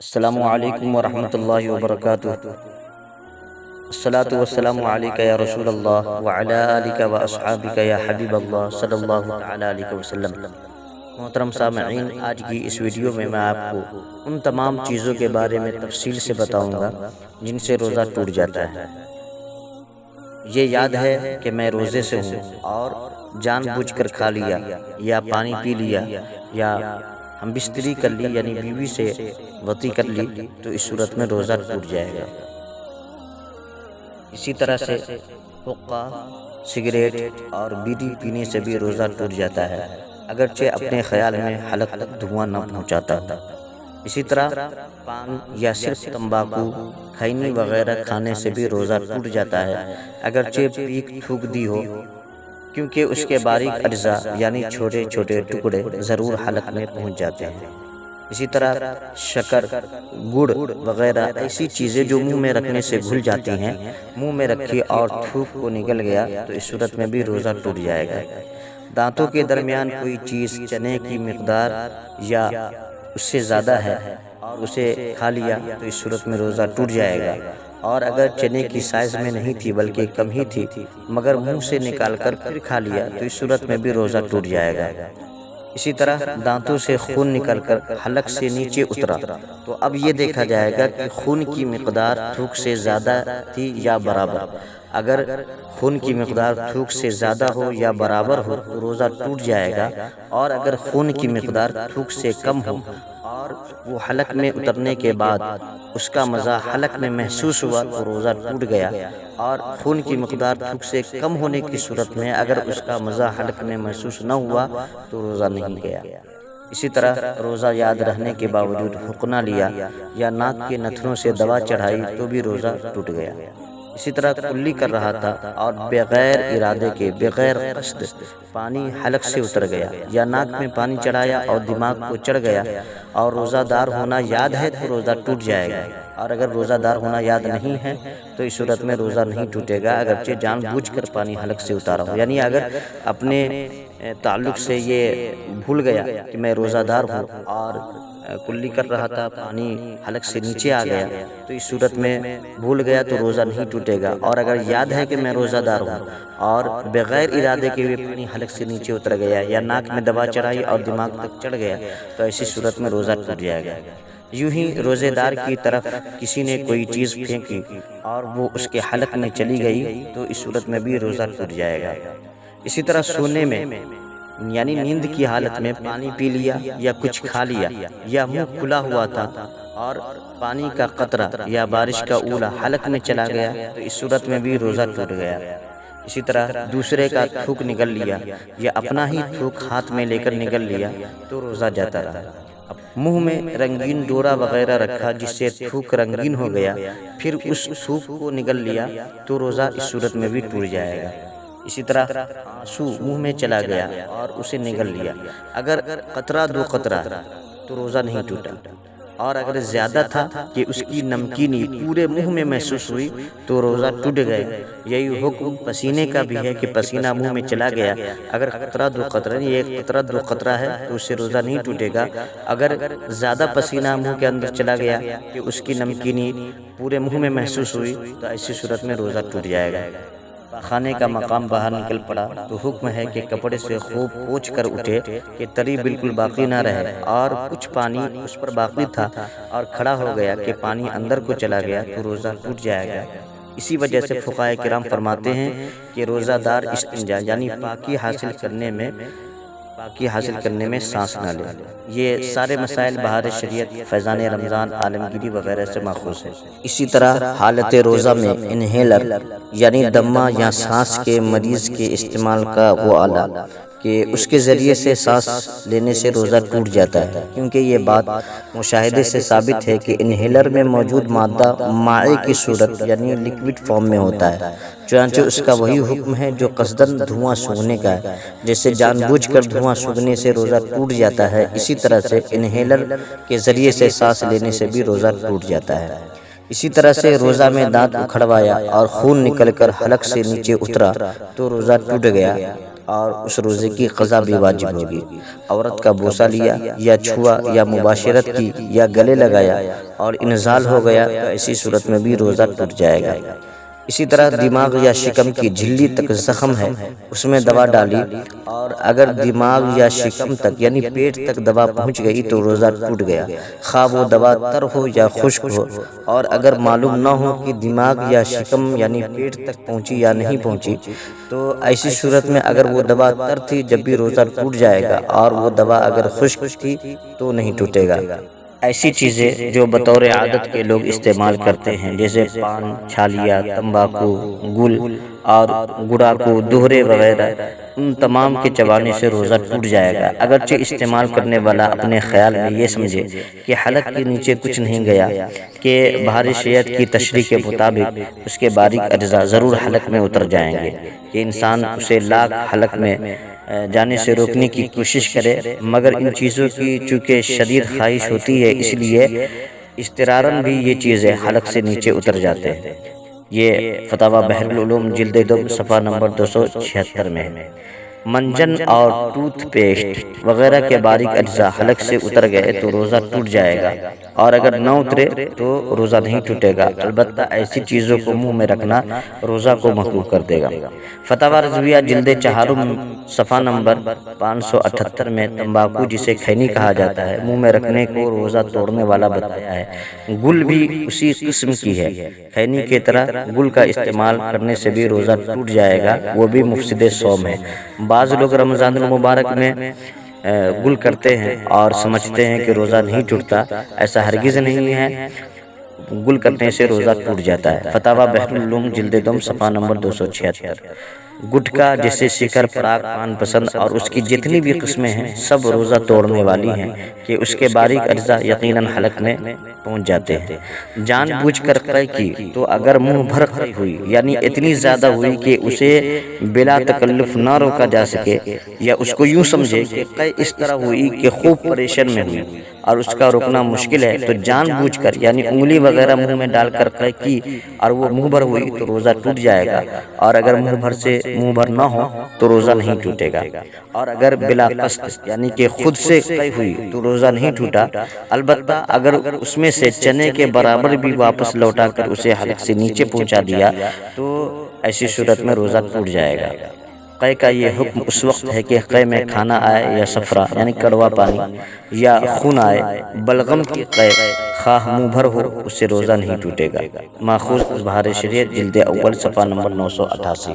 السلام علیکم ورحمۃ اللہ وبرکاتہ۔ الصلاۃ والسلام علیک یا رسول اللہ وعلی آلک واصحابک یا حبیب اللہ صلی اللہ تعالی علیہ وسلم۔ محترم سامعین، آج کی اس ویڈیو میں آپ کو ان تمام چیزوں کے بارے میں تفصیل سے بتاؤں گا جن سے روزہ ٹوٹ جاتا ہے۔ یہ یاد ہے کہ میں روزے سے ہوں اور جان بوجھ کر کھا لیا یا پانی پی لیا یا ہم بستری کر لی یعنی بیوی سے وطی کر لی تو اس صورت میں روزہ ٹوٹ جائے گا۔ اسی طرح سے حقہ، سگریٹ اور بیڑی پینے سے بھی روزہ ٹوٹ جاتا ہے، اگرچہ اپنے خیال میں حلق تک دھواں نہ پہنچاتا ہو۔ اسی طرح پان یا صرف تمباکو، کھینی وغیرہ کھانے سے بھی روزہ ٹوٹ جاتا ہے، اگرچہ پیک تھوک دی ہو، کیونکہ اس کے باریک اجزاء یعنی چھوٹے چھوٹے ٹکڑے ضرور حلق میں پہنچ جاتے ہیں۔ اسی طرح شکر، گڑ وغیرہ ایسی چیزیں جو منہ میں رکھنے سے گھل جاتی ہیں، منہ میں رکھی اور تھوک کو نکل گیا تو اس صورت میں بھی روزہ ٹوٹ جائے گا۔ دانتوں کے درمیان کوئی چیز چنے کی مقدار یا اس سے زیادہ ہے اور اسے کھا لیا تو اس صورت میں روزہ ٹوٹ جائے گا، اور اگر چنے کی سائز میں نہیں تھی بلکہ کم ہی تھی مگر منہ سے نکال کر پھر کھا لیا تو اس صورت میں بھی روزہ ٹوٹ جائے گا۔ اسی طرح دانتوں سے خون نکل کر حلق سے نیچے اترا تو اب یہ دیکھا جائے گا کہ خون کی مقدار تھوک سے زیادہ تھی یا برابر۔ اگر خون کی مقدار تھوک سے زیادہ ہو یا برابر ہو تو روزہ ٹوٹ جائے گا، اور اگر خون کی مقدار تھوک سے کم ہو اور وہ حلق میں اترنے کے بعد اس کا مزہ حلق میں محسوس ہوا تو روزہ ٹوٹ گیا، اور خون کی مقدار تھوک سے کم ہونے کی صورت میں اگر اس کا مزہ حلق میں محسوس نہ ہوا تو روزہ نہیں گیا۔ اسی طرح روزہ یاد رہنے کے باوجود حقنہ لیا یا ناک کے نتھنوں سے دوا چڑھائی تو بھی روزہ ٹوٹ گیا۔ اسی طرح کلی کر رہا تھا اور بغیر ارادے کے بغیر قصد پانی حلق سے اتر گیا، یا ناک میں پانی چڑھایا اور دماغ کو چڑھ گیا اور روزہ دار ہونا یاد ہے تو روزہ ٹوٹ جائے گا، اور اگر روزہ دار ہونا یاد نہیں ہے تو اس صورت میں روزہ نہیں ٹوٹے گا، اگرچہ جان بوجھ کر پانی حلق سے اتارا ہو۔ یعنی اگر اپنے تعلق سے یہ بھول گیا کہ میں روزہ دار ہوں اور کلی کر رہا تھا، پانی حلق سے نیچے آ گیا تو اس صورت میں بھول گیا تو روزہ نہیں ٹوٹے گا، اور اگر یاد ہے کہ میں روزہ دار ہوں اور بغیر ارادے کے بھی پانی حلق سے نیچے اتر گیا یا ناک میں دوا چڑھائی اور دماغ تک چڑھ گیا تو ایسی صورت میں روزہ ٹوٹ جائے گا۔ یوں ہی روزے دار کی طرف کسی نے کوئی چیز پھینکی اور وہ اس کے حلق میں چلی گئی تو اس صورت میں بھی روزہ ٹوٹ جائے گا۔ اسی طرح سونے میں یعنی نیند کی حالت میں پانی پی لیا یا کچھ کھا لیا یا منہ کھلا ہوا تھا اور پانی کا قطرہ یا بارش کا اولا حلق میں چلا گیا تو اس صورت میں بھی روزہ ٹوٹ گیا۔ اسی طرح دوسرے کا تھوک نگل لیا یا اپنا ہی تھوک ہاتھ میں لے کر نگل لیا تو روزہ جاتا رہا۔ منہ میں رنگین ڈورا وغیرہ رکھا جس سے تھوک رنگین ہو گیا، پھر اس تھوک کو نگل لیا تو روزہ اس صورت میں بھی ٹوٹ جائے گا۔ اسی طرح آنسو منہ میں چلا گیا اور اسے نگل لیا، اگر قطرہ دو قطرہ تو روزہ نہیں ٹوٹا، اور اگر زیادہ تھا کہ اس کی نمکینی پورے منہ میں محسوس ہوئی تو روزہ ٹوٹ گئے۔ یہی حکم پسینے کا بھی ہے کہ پسینہ منہ میں چلا گیا، اگر قطرہ دو قطرہ یہ قطرہ دو قطرہ ہے تو اس سے روزہ نہیں ٹوٹے گا، اگر زیادہ پسینہ منہ کے اندر چلا گیا کہ اس کی نمکینی پورے منہ میں محسوس ہوئی تو ایسی صورت میں روزہ ٹوٹ جائے گا۔ کھانے کا مقام باہر نکل پڑا تو حکم ہے کہ کپڑے سے خوب پوچھ کر اٹھے کہ تری بالکل باقی نہ رہے، اور کچھ پانی اس پر باقی تھا اور کھڑا ہو گیا کہ پانی اندر کو چلا گیا تو روزہ ٹوٹ جائے گا۔ اسی وجہ سے فقہائے کرام فرماتے ہیں کہ روزہ دار استنجا یعنی پاکی حاصل کرنے میں سانس نہ لے۔ یہ سارے مسائل بہار شریعت، فیضان رمضان، عالمگیری وغیرہ سے ماخوذ ہے۔ اسی طرح حالت روزہ میں انہیلر یعنی دمہ یا سانس کے مریض کے استعمال کا وہ آلہ کہ اس کے ذریعے سے سانس لینے سے روزہ ٹوٹ جاتا ہے، کیونکہ یہ بات مشاہدے سے ثابت ہے کہ انہیلر میں موجود مادہ مائع کی صورت یعنی لیکوڈ فارم میں ہوتا ہے، چنانچہ اس کا وہی حکم ہے جو قصداً دھواں سونگھنے کا ہے۔ جیسے جان بوجھ کر دھواں سونگھنے سے روزہ ٹوٹ جاتا ہے، اسی طرح سے انہیلر کے ذریعے سے سانس لینے سے بھی روزہ ٹوٹ جاتا ہے۔ اسی طرح سے روزہ میں دانت اکھڑوایا اور خون نکل کر حلق سے نیچے اترا تو روزہ ٹوٹ گیا، اور اس روزے کی قضا بھی واجب ہوگی۔ عورت کا بوسہ لیا یا چھوا یا مباشرت کی یا گلے لگایا اور انزال ہو گیا تو ایسی صورت میں بھی روزہ ٹوٹ جائے گا۔ اسی طرح دماغ یا شکم کی جھلی تک زخم ہے، اس میں دوا ڈالی اور اگر دماغ یا شکم تک یعنی پیٹ تک دوا پہنچ گئی تو روزہ ٹوٹ گیا، خواہ وہ دوا تر ہو یا خشک ہو۔ اور اگر معلوم نہ ہو کہ دماغ یا شکم یعنی پیٹ تک پہنچی یا نہیں پہنچی تو ایسی صورت میں اگر وہ دوا تر تھی جب بھی روزہ ٹوٹ جائے گا، اور وہ دوا اگر خشک تھی تو نہیں ٹوٹے گا۔ ایسی چیزیں جو بطور عادت کے لوگ استعمال کرتے ہیں جیسے پان، چھالیا، تمباکو، گل اور گڑاکو، دوہرے وغیرہ، ان تمام کے چبانے سے روزہ ٹوٹ جائے گا، اگرچہ استعمال کرنے والا اپنے خیال میں یہ سمجھے کہ حلق کے نیچے کچھ نہیں گیا، کہ بہار شریعت کی تشریح کے مطابق اس کے باریک اجزاء ضرور حلق میں اتر جائیں گے، کہ انسان اسے لاکھ حلق میں جانے سے روکنے کی کوشش کرے، مگر ان چیزوں کی چونکہ شدید خواہش ہوتی ہے اس لیے اضطراراً بھی یہ چیزیں حلق سے نیچے اتر جاتے ہیں۔ یہ فتاوی بحر العلوم جلد 2 صفحہ نمبر 276 میں ہے۔ منجن اور ٹوتھ پیسٹ وغیرہ کے باریک اجزاء حلق سے اتر گئے تو روزہ ٹوٹ جائے گا، اور اگر نہ اترے تو روزہ نہیں ٹوٹے گا، البتہ ایسی چیزوں کو منہ میں رکھنا روزہ کو مکروہ کر دے گا۔ فتاوی رضویہ جلد 4 صفحہ نمبر 578 میں تمباکو جسے خینی کہا جاتا ہے منہ میں رکھنے کو روزہ توڑنے والا بتایا ہے۔ گل بھی اسی قسم کی ہے، خینی کی طرح گل کا استعمال کرنے سے بھی روزہ ٹوٹ جائے گا، وہ بھی مفسد صوم ہے۔ بعض لوگ رمضان المبارک میں گل کرتے ہیں اور سمجھتے ہیں کہ روزہ نہیں ٹوٹتا، ایسا ہرگز نہیں ہے، گل کرنے سے روزہ ٹوٹ جاتا ہے۔ فتاوی بحر العلوم جلد 2 صفحہ نمبر 276۔ گٹکا جیسے سکر، پراگ، پان پسند اور اس کی جتنی بھی قسمیں ہیں سب روزہ توڑنے والی ہیں، کہ اس کے باریک اجزاء یقیناً حلق میں پہنچ جاتے ہیں۔ جان بوجھ کر قے کی تو اگر منہ بھر قے ہوئی یعنی اتنی زیادہ ہوئی کہ اسے بلا تکلف نہ روکا جا سکے، یا اس کو یوں سمجھے کہ قے اس طرح ہوئی کہ خوب پریشان میں ہوئی اور اس کا روکنا مشکل ہے، تو جان بوجھ کر یعنی انگلی وغیرہ منہ میں ڈال کر قے کی اور وہ منہ بھر ہوئی تو روزہ ٹوٹ جائے گا، اور اگر منہ بھر نہ ہو تو روزہ نہیں ٹوٹے گا، اور اگر بلا قصد یعنی کہ خود سے قے ہوئی تو روزہ نہیں ٹوٹا، البتہ اگر اس میں سے چنے کے برابر بھی واپس لوٹا کر اسے حلق سے نیچے پہنچا دیا تو ایسی صورت میں روزہ ٹوٹ جائے گا۔ قے کا یہ حکم اس وقت ہے کہ قے میں کھانا آئے یا صفرا یعنی کڑوا پانی یا خون آئے، بلغم کی قے خواہ منہ بھر ہو، اس سے روزہ نہیں ٹوٹے گا۔ ماخوذ بہار شریعت جلد 1 صفحہ نمبر 988۔